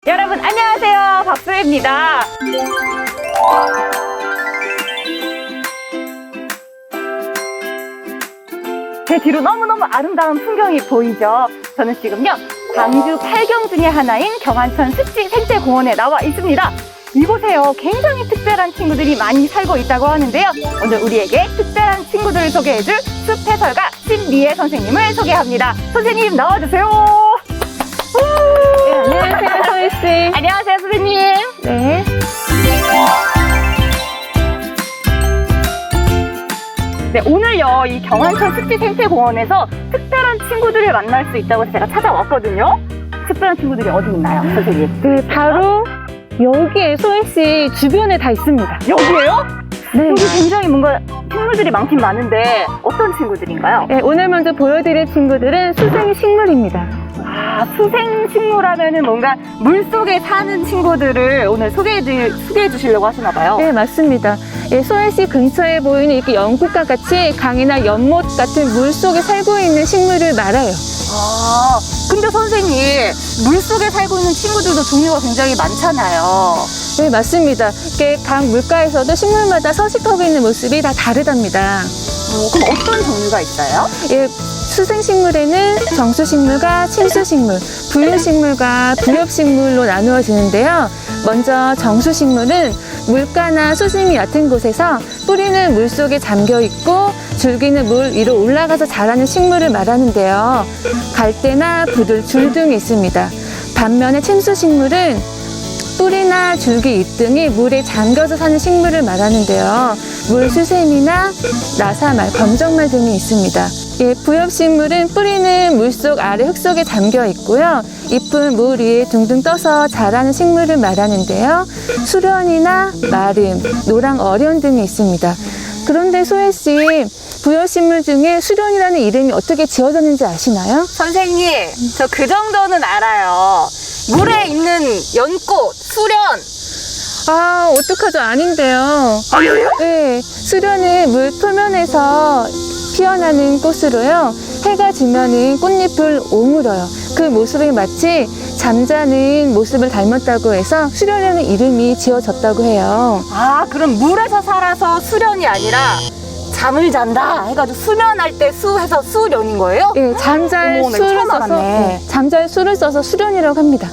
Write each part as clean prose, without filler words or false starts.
여러분 안녕하세요, 박소혜입니다. 제 뒤로 너무너무 아름다운 풍경이 보이죠? 저는 지금요 광주 8경 중에 하나인 경안천 습지 생태공원에 나와 있습니다. 이곳에요 굉장히 특별한 친구들이 많이 살고 있다고 하는데요, 오늘 우리에게 특별한 친구들을 소개해줄 숲해설가 신미애 선생님을 소개합니다. 선생님 나와주세요. 네, 안녕하세요, 소희씨. 안녕하세요, 선생님. 네. 네, 오늘요 이 경안천 습지 생태공원에서 특별한 친구들을 만날 수 있다고 해서 제가 찾아왔거든요. 특별한 친구들이 어디 있나요, 선생님? 네, 바로 여기에 소희씨 주변에 다 있습니다. 여기에요? 네. 여기 굉장히 뭔가 식물들이 많긴 많은데 어떤 친구들인가요? 네, 오늘 먼저 보여드릴 친구들은 수생식물입니다. 아, 수생식물하면은 뭔가 물속에 사는 친구들을 오늘 소개해 주시려고 하시나 봐요. 네, 맞습니다. 예, 소희씨 근처에 보이는 이렇게 연꽃과 같이 강이나 연못 같은 물속에 살고 있는 식물을 말해요. 아, 근데 선생님, 물속에 살고 있는 친구들도 종류가 굉장히 많잖아요. 네, 맞습니다. 이렇게 강 물가에서도 식물마다 서식하고 있는 모습이 다 다르답니다. 그럼 어떤 종류가 있어요? 예, 수생식물에는 정수식물과 침수식물, 부유식물과 부엽식물로 나누어지는데요. 먼저 정수식물은 물가나 수심이 얕은 곳에서 뿌리는 물속에 잠겨있고 줄기는 물 위로 올라가서 자라는 식물을 말하는데요. 갈대나 부들, 줄 등이 있습니다. 반면에 침수식물은 뿌리나 줄기, 잎 등이 물에 잠겨서 사는 식물을 말하는데요. 물수세미나 나사말, 검정말 등이 있습니다. 예, 부엽식물은 뿌리는 물속 아래 흙 속에 잠겨 있고요. 잎은 물 위에 둥둥 떠서 자라는 식물을 말하는데요. 수련이나 마름, 노랑 어련 등이 있습니다. 그런데 소혜씨, 부엽식물 중에 수련이라는 이름이 어떻게 지어졌는지 아시나요? 선생님, 저 그 정도는 알아요. 물에 있는 연꽃, 수련. 아, 어떡하죠? 아닌데요. 아니에요? 네, 수련은 물 표면에서 피어나는 꽃으로요. 해가 지면은 꽃잎을 오물어요. 그 모습이 마치 잠자는 모습을 닮았다고 해서 수련이라는 이름이 지어졌다고 해요. 아, 그럼 물에서 살아서 수련이 아니라 잠을 잔다 해가지고 수면할 때 수해서 수련인 거예요? 예, 잠잘 어머, 나 수를 처음 써서 알았네. 잠잘 수를 써서 수련이라고 합니다.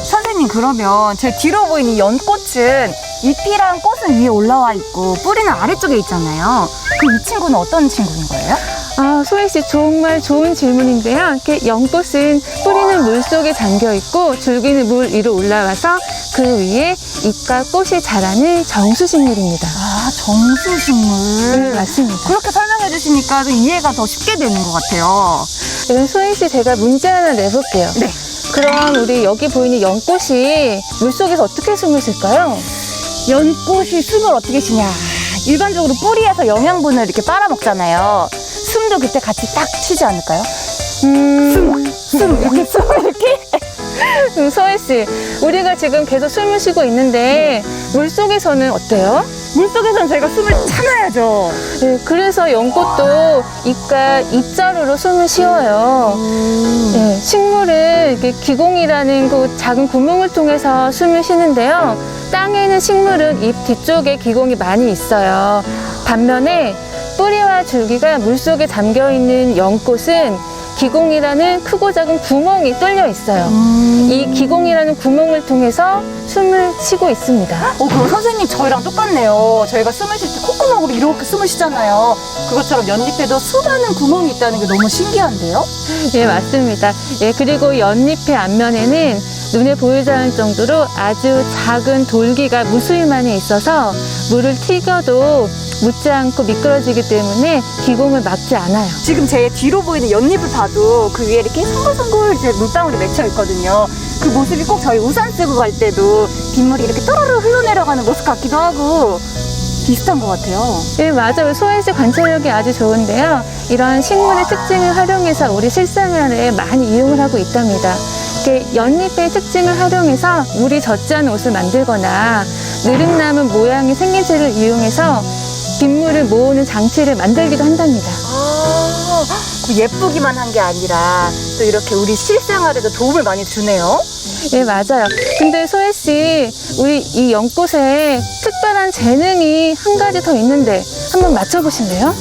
선생님, 그러면 제 뒤로 보이는 연꽃은 잎이랑 꽃은 위에 올라와 있고 뿌리는 아래쪽에 있잖아요. 그럼 이 친구는 어떤 친구인 거예요? 아, 소혜 씨 정말 좋은 질문인데요. 이렇게 연꽃은 뿌리는 물 속에 잠겨 있고 줄기는 물 위로 올라와서 그 위에 잎과 꽃이 자라는 정수식물입니다. 아, 정수식물. 네, 맞습니다. 그렇게 설명해 주시니까 좀 이해가 더 쉽게 되는 것 같아요. 그럼 소혜 씨 제가 문제 하나 내볼게요. 네. 그럼 우리 여기 보이는 연꽃이 물 속에서 어떻게 숨을 쉴까요? 연꽃이 숨을 어떻게 쉬냐. 일반적으로 뿌리에서 영양분을 이렇게 빨아먹잖아요. 숨도 그때 같이 딱 쉬지 않을까요? 이렇게 숨을 이렇게? 소혜 씨, 우리가 지금 계속 숨을 쉬고 있는데 물 속에서는 어때요? 물속에서는 저희가 숨을 참아야죠. 네, 그래서 연꽃도 잎과 잎자루로 숨을 쉬어요. 네, 식물은 이렇게 기공이라는 그 작은 구멍을 통해서 숨을 쉬는데요. 땅에 있는 식물은 잎 뒤쪽에 기공이 많이 있어요. 반면에 뿌리와 줄기가 물속에 잠겨있는 연꽃은 기공이라는 크고 작은 구멍이 뚫려 있어요. 이 기공이라는 구멍을 통해서 숨을 쉬고 있습니다. 그럼 선생님 저희랑 똑같네요. 저희가 숨을 쉴 때 콧구멍으로 이렇게 숨을 쉬잖아요. 그것처럼 연잎에도 수많은 구멍이 있다는 게 너무 신기한데요? 예, 맞습니다. 예, 그리고 연잎의 앞면에는 눈에 보이지 않을 정도로 아주 작은 돌기가 무수히 많이 있어서 물을 튀겨도 묻지 않고 미끄러지기 때문에 기공을 막지 않아요. 지금 제 뒤로 보이는 연잎을 봐도 그 위에 이렇게 송글송글 이제 물방울이 맺혀 있거든요. 그 모습이 꼭 저희 우산 쓰고 갈 때도 빗물이 이렇게 또르르 흘러내려가는 모습 같기도 하고 비슷한 것 같아요. 예, 맞아요. 소혜 씨 관찰력이 아주 좋은데요. 이런 식물의 특징을 활용해서 우리 실생활에 많이 이용을 하고 있답니다. 이렇게 연잎의 특징을 활용해서 물이 젖지 않은 옷을 만들거나 느릅나무 모양의 생김새를 이용해서 빗물을 모으는 장치를 만들기도 한답니다. 아, 예쁘기만 한 게 아니라 또 이렇게 우리 실생활에도 도움을 많이 주네요. 네, 맞아요. 근데 소혜 씨, 우리 이 연꽃에 특별한 재능이 한 가지 더 있는데 한번 맞춰보실래요?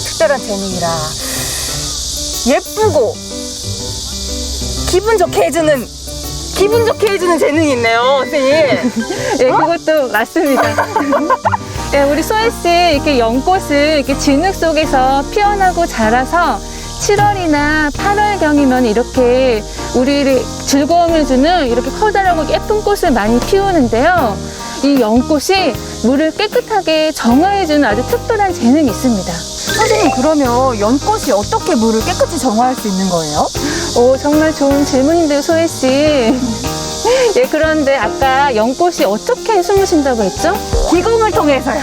특별한 재능이라. 예쁘고 기분 좋게 해주는 재능이 있네요, 선생님. 네, 그것도 맞습니다. 네, 우리 소혜 씨, 이렇게 연꽃을 이렇게 진흙 속에서 피어나고 자라서 7월이나 8월경이면 이렇게 우리를 즐거움을 주는 이렇게 커다랗고 예쁜 꽃을 많이 피우는데요. 이 연꽃이 물을 깨끗하게 정화해주는 아주 특별한 재능이 있습니다. 선생님, 그러면 연꽃이 어떻게 물을 깨끗이 정화할 수 있는 거예요? 오, 정말 좋은 질문인데요, 소혜 씨. 예, 그런데 아까 연꽃이 어떻게 숨을 쉰다고 했죠? 기공을 통해서요.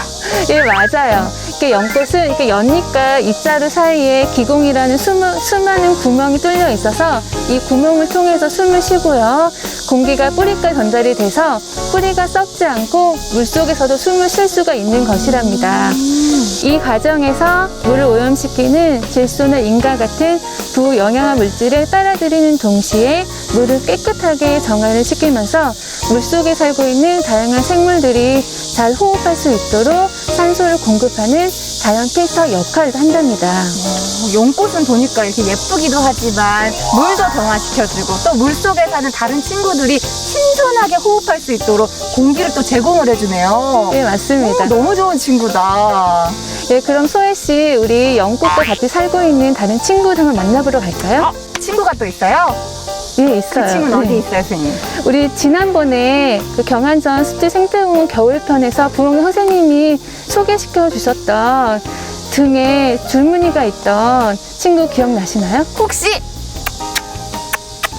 예, 맞아요. 이렇게 연꽃은 이렇게 연잎과 잎자루 사이에 기공이라는 수많은 구멍이 뚫려 있어서 이 구멍을 통해서 숨을 쉬고요. 공기가 뿌리까지 전달이 돼서 뿌리가 썩지 않고 물속에서도 숨을 쉴 수가 있는 것이랍니다. 이 과정에서 물을 오염시키는 질소나 인과 같은 부영양화 물질을 빨아들이는 동시에 물을 깨끗하게 정화를 시키면서 물속에 살고 있는 다양한 생물들이 잘 호흡할 수 있도록 산소를 공급하는 자연 필터 역할을 한답니다. 연꽃은 보니까 이렇게 예쁘기도 하지만 물도 정화시켜주고 또 물속에 사는 다른 친구들이 신선하게 호흡할 수 있도록 공기를 또 제공을 해주네요. 네, 맞습니다. 너무 좋은 친구다. 네, 그럼 소혜 씨, 우리 연꽃과 같이 살고 있는 다른 친구들 한번 만나보러 갈까요? 친구가 또 있어요? 네, 있어요. 그 친구는 네. 어디 있어요, 선생님? 우리 지난번에 그 경안전 습지 생태공원 겨울편에서 부흥 선생님이 소개시켜 주셨던 등에 줄무늬가 있던 친구 기억나시나요? 혹시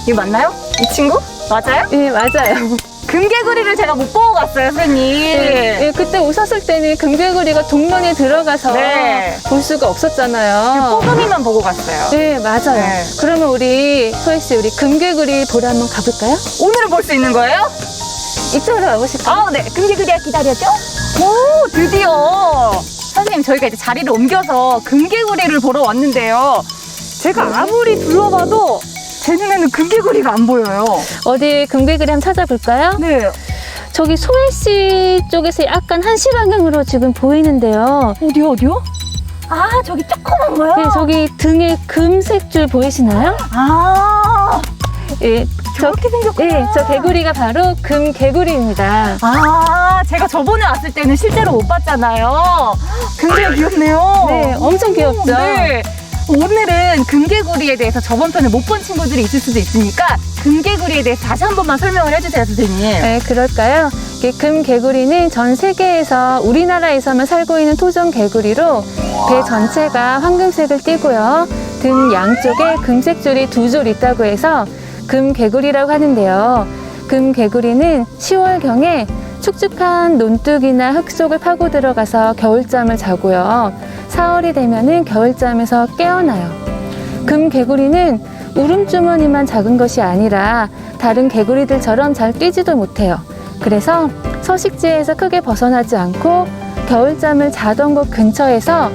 이거 맞나요? 이 친구? 맞아요? 네, 맞아요. 금개구리를 제가 못 보고 갔어요, 선생님. 네, 그때 오셨을 때는 금개구리가 동면에 들어가서 네. 볼 수가 없었잖아요. 뽀금이만 보고 갔어요. 네, 맞아요. 네. 그러면 우리 소혜 씨, 우리 금개구리 보러 한번 가볼까요? 오늘은 볼 수 있는 거예요? 이쪽으로 와보실까요? 네. 금개구리가 기다렸죠? 오, 드디어. 선생님, 저희가 이제 자리를 옮겨서 금개구리를 보러 왔는데요. 제가 아무리 둘러봐도 제 눈에는 금개구리가 안 보여요. 어디 금개구리 한번 찾아볼까요? 네. 저기 소혜 씨 쪽에서 약간 한시 방향으로 지금 보이는데요. 어디요? 저기 조그만 거요? 네, 저기 등에 금색 줄 보이시나요? 예, 저렇게 생겼구나. 네, 저 개구리가 바로 금개구리입니다. 제가 저번에 왔을 때는 실제로 못 봤잖아요. 굉장히 귀엽네요. 네, 엄청 귀엽죠? 네. 오늘은 금개구리에 대해서 저번 편에 못 본 친구들이 있을 수도 있으니까 금개구리에 대해서 다시 한 번만 설명을 해주세요, 선생님. 네, 그럴까요? 이게 금개구리는 전 세계에서 우리나라에서만 살고 있는 토종 개구리로 배 전체가 황금색을 띠고요. 등 양쪽에 금색 줄이 2줄 있다고 해서 금개구리라고 하는데요. 금개구리는 10월경에 축축한 논둑이나 흙 속을 파고 들어가서 겨울잠을 자고요. 4월이 되면은 겨울잠에서 깨어나요. 금개구리는 울음주머니만 작은 것이 아니라 다른 개구리들처럼 잘 뛰지도 못해요. 그래서 서식지에서 크게 벗어나지 않고 겨울잠을 자던 곳 근처에서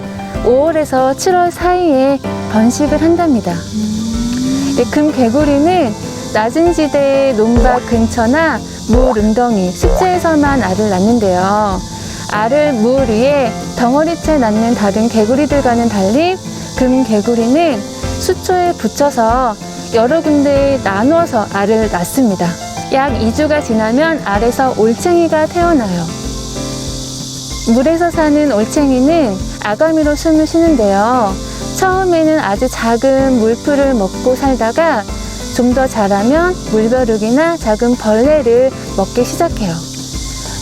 5월에서 7월 사이에 번식을 한답니다. 금개구리는 낮은 지대의 논밭 근처나 물 웅덩이, 습지에서만 알을 낳는데요. 알을 물 위에 덩어리째 낳는 다른 개구리들과는 달리 금개구리는 수초에 붙여서 여러 군데에 나누어서 알을 낳습니다. 약 2주가 지나면 알에서 올챙이가 태어나요. 물에서 사는 올챙이는 아가미로 숨을 쉬는데요. 처음에는 아주 작은 물풀을 먹고 살다가 좀 더 자라면 물벼룩이나 작은 벌레를 먹기 시작해요.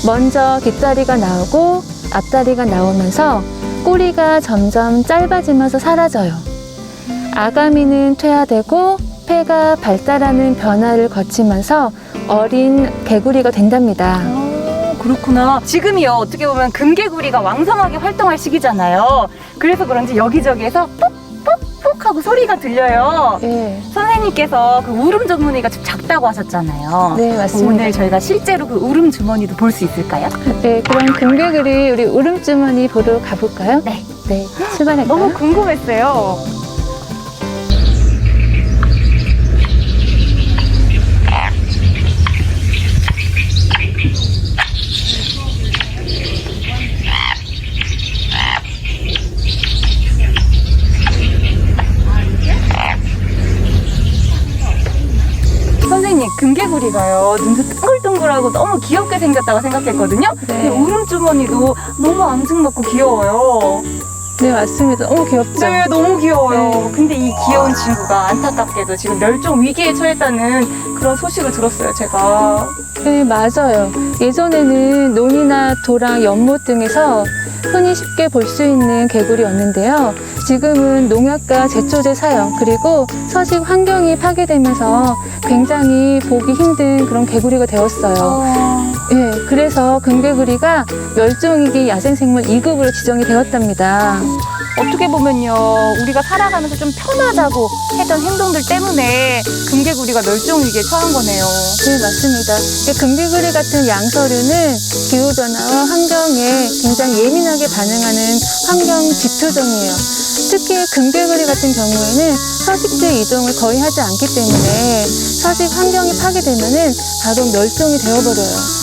먼저 뒷다리가 나오고 앞다리가 나오면서 꼬리가 점점 짧아지면서 사라져요. 아가미는 퇴화되고 폐가 발달하는 변화를 거치면서 어린 개구리가 된답니다. 그렇구나. 지금이요, 어떻게 보면 금개구리가 왕성하게 활동할 시기잖아요. 그래서 그런지 여기저기에서 푹푹푹 하고 소리가 들려요. 네. 선생님께서 그 울음 주머니가 좀 작다고 하셨잖아요. 네, 맞습니다. 오늘 저희가 실제로 그 울음 주머니도 볼 수 있을까요? 네, 그럼 금개구리 우리 울음주머니 보러 가볼까요? 네. 네, 출발할까요? 너무 궁금했어요. 선생님, 금개구리가요, 눈도 둥글둥글하고 너무 귀엽게 생겼다고 생각했거든요. 근데 울음주머니도 너무 앙증맞고 귀여워요. 네, 맞습니다. 너무 귀엽죠? 네, 너무 귀여워요. 네. 근데 이 귀여운 친구가 안타깝게도 지금 멸종 위기에 처했다는 그런 소식을 들었어요, 제가. 네, 맞아요. 예전에는 논이나 도랑 연못 등에서 흔히 쉽게 볼 수 있는 개구리였는데요. 지금은 농약과 제초제 사용, 그리고 서식 환경이 파괴되면서 굉장히 보기 힘든 그런 개구리가 되었어요. 예, 그래서 금개구리가 멸종위기 야생생물 2급으로 지정이 되었답니다. 어떻게 보면요, 우리가 살아가면서 좀 편하다고 했던 행동들 때문에 금개구리가 멸종 위기에 처한 거네요. 네, 맞습니다. 금개구리 같은 양서류는 기후변화와 환경에 굉장히 예민하게 반응하는 환경 지표종이에요. 특히 금개구리 같은 경우에는 서식지 이동을 거의 하지 않기 때문에 서식 환경이 파괴되면은 바로 멸종이 되어버려요.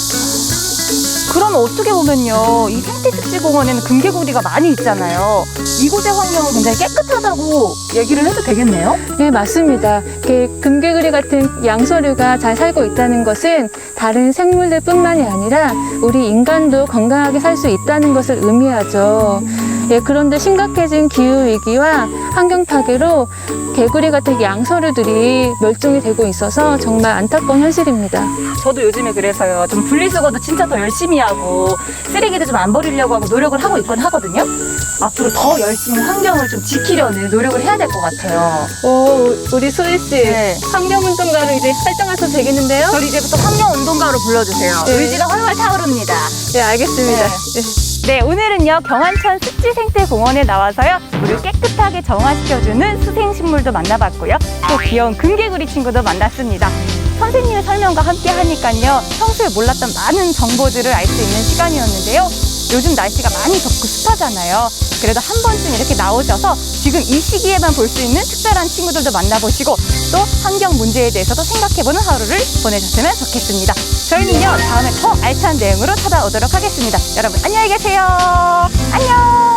그럼 어떻게 보면요, 이 생태습지공원에는 금개구리가 많이 있잖아요. 이곳의 환경은 굉장히 깨끗하다고 얘기를 해도 되겠네요? 네, 맞습니다. 금개구리 같은 양서류가 잘 살고 있다는 것은 다른 생물들 뿐만이 아니라 우리 인간도 건강하게 살 수 있다는 것을 의미하죠. 예, 그런데 심각해진 기후위기와 환경 파괴로 개구리 같은 양서류들이 멸종이 되고 있어서 정말 안타까운 현실입니다. 저도 요즘에 그래서요, 좀 분리수거도 진짜 더 열심히 하고 쓰레기도 좀 안 버리려고 하고 노력을 하고 있곤 하거든요. 앞으로 더 열심히 환경을 좀 지키려는 노력을 해야 될 것 같아요. 우리 소희 씨, 네. 환경운동가로 이제 활동하셔도 되겠는데요? 저를 이제부터 환경운동가로 불러주세요. 네. 의지가 활활 타오릅니다. 네, 알겠습니다. 네, 오늘은요, 경안천 습지생태공원에 나와서요, 물을 깨끗하게 정화시켜주는 수생식물도 만나봤고요, 또 귀여운 금개구리 친구도 만났습니다. 선생님의 설명과 함께 하니까요, 평소에 몰랐던 많은 정보들을 알 수 있는 시간이었는데요. 요즘 날씨가 많이 덥고 습하잖아요. 그래도 한 번쯤 이렇게 나오셔서 지금 이 시기에만 볼 수 있는 특별한 친구들도 만나보시고 또 환경 문제에 대해서도 생각해보는 하루를 보내셨으면 좋겠습니다. 저희는요, 다음에 더 알찬 내용으로 찾아오도록 하겠습니다. 여러분 안녕히 계세요. 안녕.